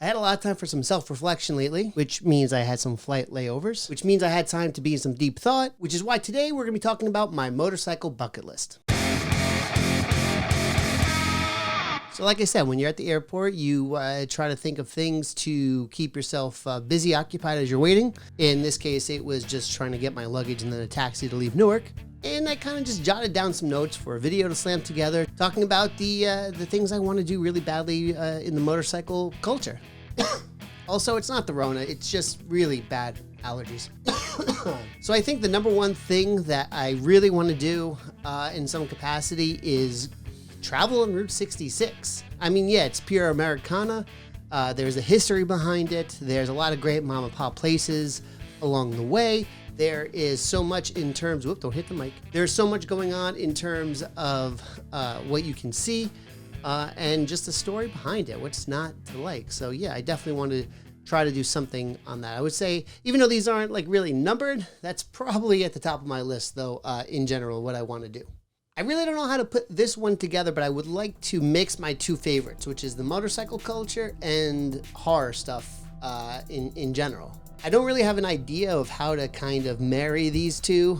I had a lot of time for some self-reflection lately, which means I had some flight layovers, which means I had time to be in some deep thought, which is why today we're going to be talking about my motorcycle bucket list. So like I said, when you're at the airport, you try to think of things to keep yourself busy, occupied as you're waiting. In this case, it was just trying to get my luggage and then a taxi to leave Newark. And I kind of just jotted down some notes for a video to slam together, talking about the things I want to do really badly in the motorcycle culture. Also, it's not the Rona, it's just really bad allergies. So I think the number one thing that I really want to do in some capacity is travel on Route 66. I mean, yeah, it's pure Americana. There's a history behind it. There's a lot of great mom and pop places along the way. There is so much in terms, whoop, don't hit the mic. There's so much going on in terms of what you can see and just the story behind it, what's not to like. So yeah, I definitely want to try to do something on that. I would say, even though these aren't like really numbered, that's probably at the top of my list though, in general, what I want to do. I really don't know how to put this one together, but I would like to mix my two favorites, which is the motorcycle culture and horror stuff in general. I don't really have an idea of how to kind of marry these two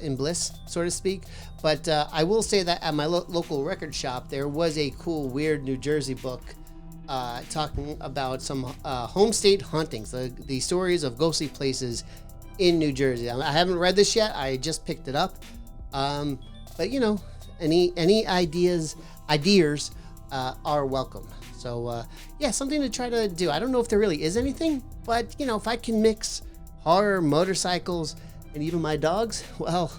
in bliss, so to speak, but I will say that at my local record shop, there was a cool, weird New Jersey book talking about some home state hauntings, the stories of ghostly places in New Jersey. I haven't read this yet. I just picked it up. But you know, any ideas are welcome. So yeah, something to try to do. I don't know if there really is anything, but you know, if I can mix horror, motorcycles, and even my dogs, well,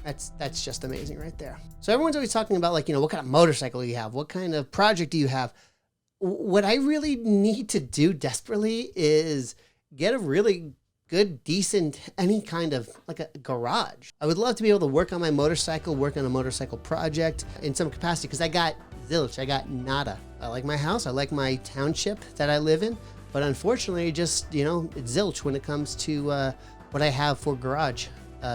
that's just amazing right there. So everyone's always talking about, like, you know, what kind of motorcycle do you have? What kind of project do you have? What I really need to do desperately is get a really good, decent, any kind of like a garage. I would love to be able to work on my motorcycle, work on a motorcycle project in some capacity, because I got zilch, I got nada. I like my house, I like my township that I live in, but unfortunately, just, you know, it's zilch when it comes to what I have for garage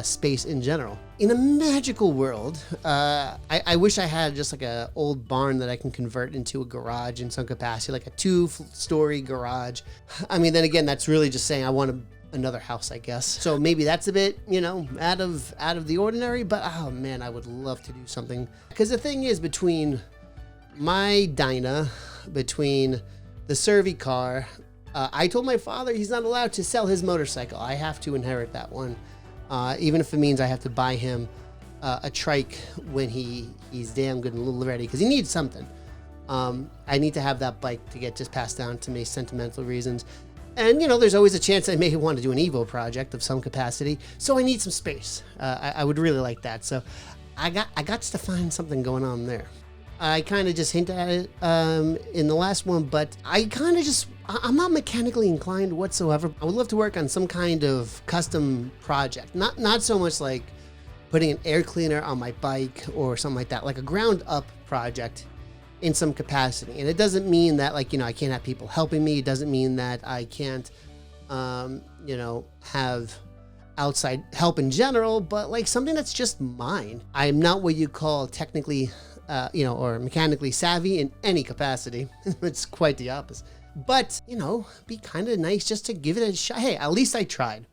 space in general. In a magical world, I wish I had just like a old barn that I can convert into a garage in some capacity, like a 2-story garage. I mean, then again, that's really just saying I want another house, I guess. So maybe that's a bit, you know, out of the ordinary, but oh man, I would love to do something. Because the thing is, between my Dyna, between the Servi car, I told my father he's not allowed to sell his motorcycle. I have to inherit that one. Even if it means I have to buy him a trike when he's damn good and ready, because he needs something. I need to have that bike to get just passed down to me, sentimental reasons. And, you know, there's always a chance I may want to do an Evo project of some capacity, so I need some space. I would really like that. So I got to find something going on there. I kind of just hinted at it in the last one, but I'm not mechanically inclined whatsoever. I would love to work on some kind of custom project. Not so much like putting an air cleaner on my bike or something like that, like a ground up project in some capacity. And it doesn't mean that, like, you know, I can't have people helping me. It doesn't mean that I can't, you know, have outside help in general, but like something that's just mine. I'm not what you call technically, you know, or mechanically savvy in any capacity. It's quite the opposite. But, you know, be kind of nice just to give it a shot. Hey, at least I tried.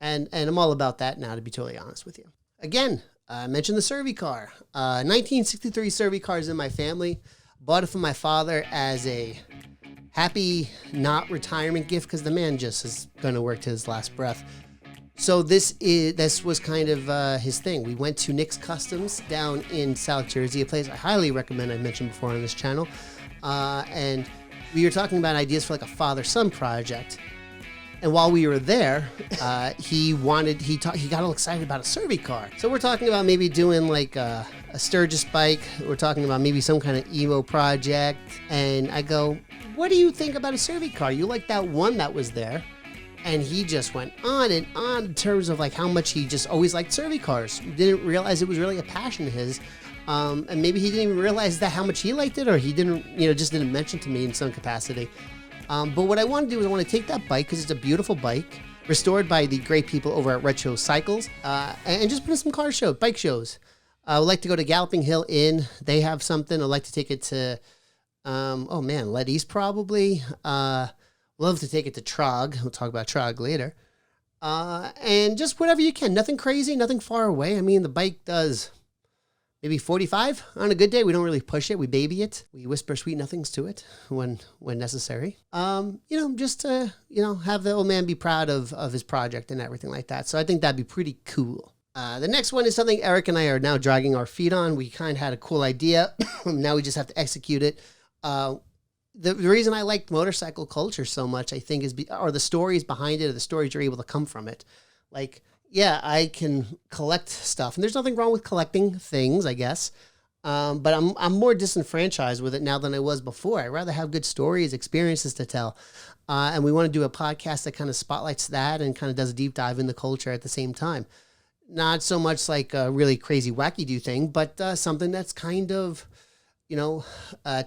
And I'm all about that now, to be totally honest with you. Again, I mentioned the Servi car. 1963 Servi car is in my family. Bought it from my father as a happy, not retirement gift, because the man just is going to work to his last breath. So this was kind of his thing. We went to Nick's Customs down in South Jersey, a place I highly recommend. I mentioned before on this channel. And we were talking about ideas for like a father-son project. And while we were there, he got all excited about a Servi car. So we're talking about maybe doing like a Sturgis bike. We're talking about maybe some kind of Evo project. And I go, what do you think about a Servi car? You like that one that was there? And he just went on and on in terms of like how much he just always liked Servi cars. Didn't realize it was really a passion of his. And maybe he didn't even realize that how much he liked it, or he didn't, you know, just didn't mention to me in some capacity. But what I want to do is I want to take that bike, because it's a beautiful bike, restored by the great people over at Retro Cycles, and just put in some bike shows. I would like to go to Galloping Hill Inn. They have something. I'd like to take it to Oh man, Let East probably. Love to take it to Trog. We'll talk about Trog later. And just whatever you can. Nothing crazy, nothing far away. I mean, the bike does maybe 45 on a good day. We don't really push it. We baby it. We whisper sweet nothings to it when necessary. Just to, have the old man be proud of his project and everything like that. So I think that'd be pretty cool. The next one is something Eric and I are now dragging our feet on. We kind of had a cool idea. Now we just have to execute it. The reason I like motorcycle culture so much, I think, are the stories behind it, or the stories you're able to come from it. Like, yeah, I can collect stuff, and there's nothing wrong with collecting things, I guess. But I'm more disenfranchised with it now than I was before. I'd rather have good stories, experiences to tell. And we want to do a podcast that kind of spotlights that and kind of does a deep dive in the culture at the same time. Not so much like a really crazy wacky-do thing, but something that's kind of,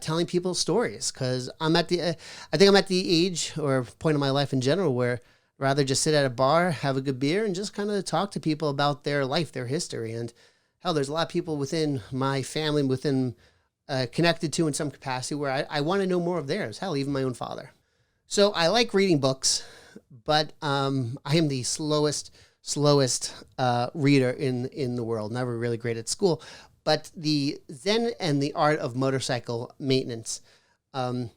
telling people stories. Because I think I'm at the age or point in my life in general where I'd rather just sit at a bar, have a good beer, and just kind of talk to people about their life, their history. And hell, there's a lot of people within my family, connected to in some capacity, where I want to know more of theirs. Hell, even my own father. So I like reading books, but I am the slowest reader in the world. Never really great at school, but the Zen and the Art of Motorcycle Maintenance. I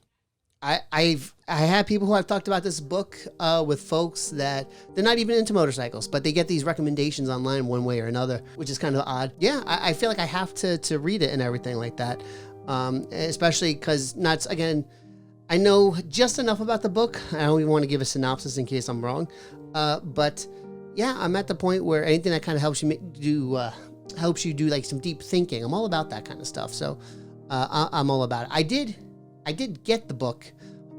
have people who I've talked about this book with folks that they're not even into motorcycles, but they get these recommendations online one way or another, which is kind of odd. Yeah, I feel like I have to read it and everything like that, especially because I know just enough about the book. I don't even want to give a synopsis in case I'm wrong, but yeah, I'm at the point where anything that kind of helps you do like some deep thinking. I'm all about that kind of stuff. So I'm all about it. I did get the book.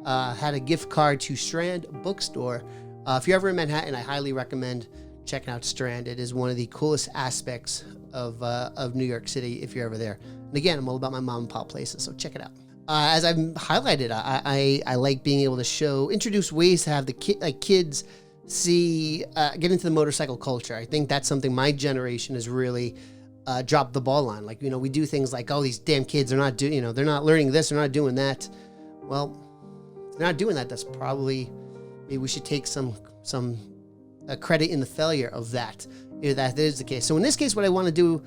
Had a gift card to Strand Bookstore. If you're ever in Manhattan, I highly recommend checking out Strand. It is one of the coolest aspects of New York City if you're ever there. And again, I'm all about my mom and pop places, so check it out. As I've highlighted, I like being able to introduce ways to have the kids get into the motorcycle culture. I think that's something my generation has really dropped the ball on. Like, we do things like, oh, these damn kids are not they're not learning this, they're not doing that. Well, if they're not doing that, that's probably, maybe we should take some credit in the failure of that, if that is the case. So in this case, what I want to do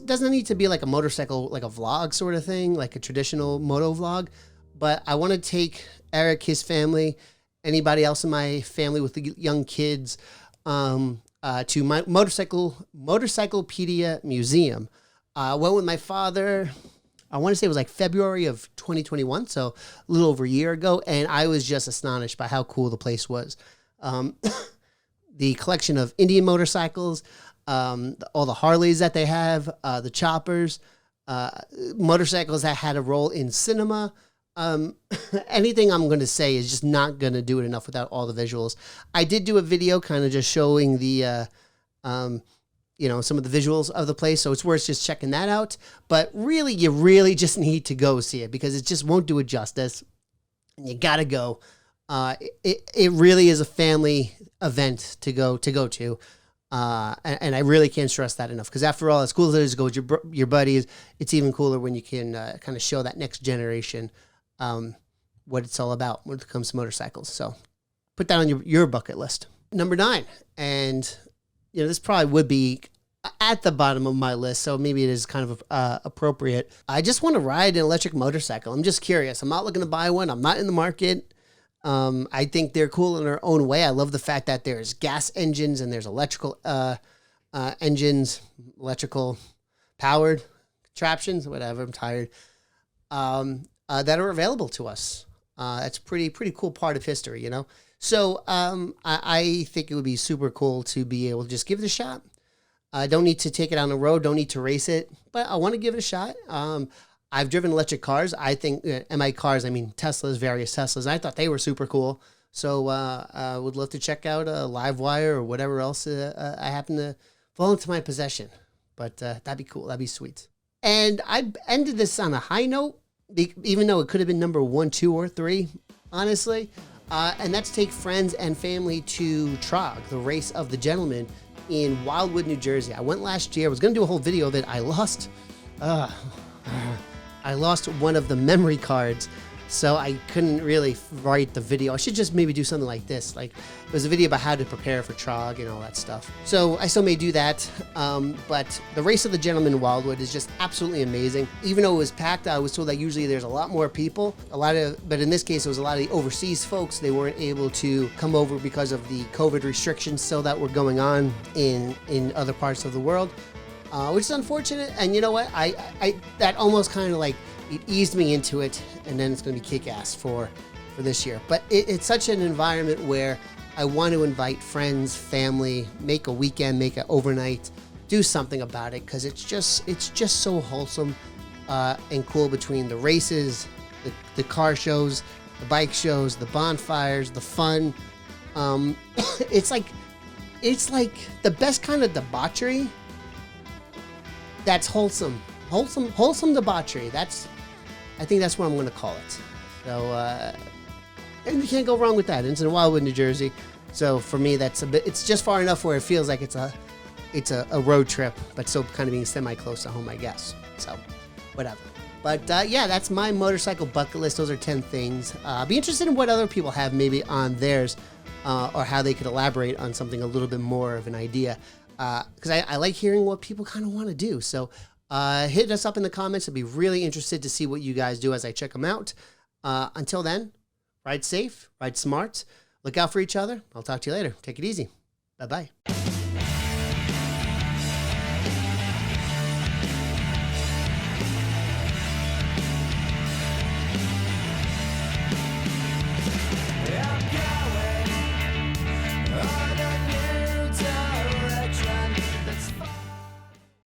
doesn't need to be like a motorcycle, like a vlog sort of thing, like a traditional moto vlog, but I want to take Eric, his family, anybody else in my family with the young kids, to my Motorcyclepedia Museum. Went with my father, I want to say it was like February of 2021, so a little over a year ago, and I was just astonished by how cool the place was. The collection of Indian motorcycles, all the Harleys that they have, the choppers, motorcycles that had a role in cinema. Anything I'm going to say is just not going to do it enough without all the visuals. I did do a video kind of just showing the, some of the visuals of the place, so it's worth just checking that out. But really, you really just need to go see it because it just won't do it justice. And you got to go. It really is a family event to go to. And I really can't stress that enough because after all, as cool as it is to go with your buddies, it's even cooler when you can kind of show that next generation what it's all about when it comes to motorcycles. So put that on your bucket list. Number 9, and this probably would be at the bottom of my list, so maybe it is kind of appropriate. I just want to ride an electric motorcycle. I'm just curious. I'm not looking to buy one. I'm not in the market. I think they're cool in their own way. I love the fact that there's gas engines and there's electrical engines, electrical powered contraptions, whatever. I'm tired. That are available to us. That's a pretty cool part of history, So I think it would be super cool to be able to just give it a shot. I don't need to take it on the road, don't need to race it, but I want to give it a shot. I've driven electric cars. I think, cars, I mean Teslas, various Teslas. I thought they were super cool. So I would love to check out a Livewire or whatever else I happen to fall into my possession. But that'd be cool. That'd be sweet. And I ended this on a high note, even though it could have been number 1, 2, or 3, honestly. And that's take friends and family to Trog, the Race of the Gentleman in Wildwood, New Jersey. I went last year. I was going to do a whole video of it. I lost I lost one of the memory cards, so I couldn't really write the video. I should just maybe do something like this. Like, it was a video about how to prepare for Trog and all that stuff. So I still may do that, but the Race of the Gentleman in Wildwood is just absolutely amazing. Even though it was packed, I was told that usually there's a lot more people. But in this case, it was a lot of the overseas folks. They weren't able to come over because of the COVID restrictions still that were going on in other parts of the world, which is unfortunate. And you know what? I that almost kind of like, it eased me into it, and then it's going to be kick-ass for this year. But it's such an environment where I want to invite friends, family, make a weekend, make an overnight, do something about it, because it's just so wholesome and cool between the races, the car shows, the bike shows, the bonfires, the fun. It's like the best kind of debauchery that's wholesome. Wholesome debauchery. I think that's what I'm going to call it. So, and you can't go wrong with that. It's in Wildwood, New Jersey. So for me, it's just far enough where it feels like it's a road trip, but still kind of being semi-close to home, I guess. So, whatever. But yeah, that's my motorcycle bucket list. Those are 10 things. I'll be interested in what other people have maybe on theirs, or how they could elaborate on something a little bit more of an idea. Because I like hearing what people kind of want to do. So, hit us up in the comments. I'd be really interested to see what you guys do as I check them out. Until then, ride safe, ride smart, look out for each other. I'll talk to you later. Take it easy. Bye-bye.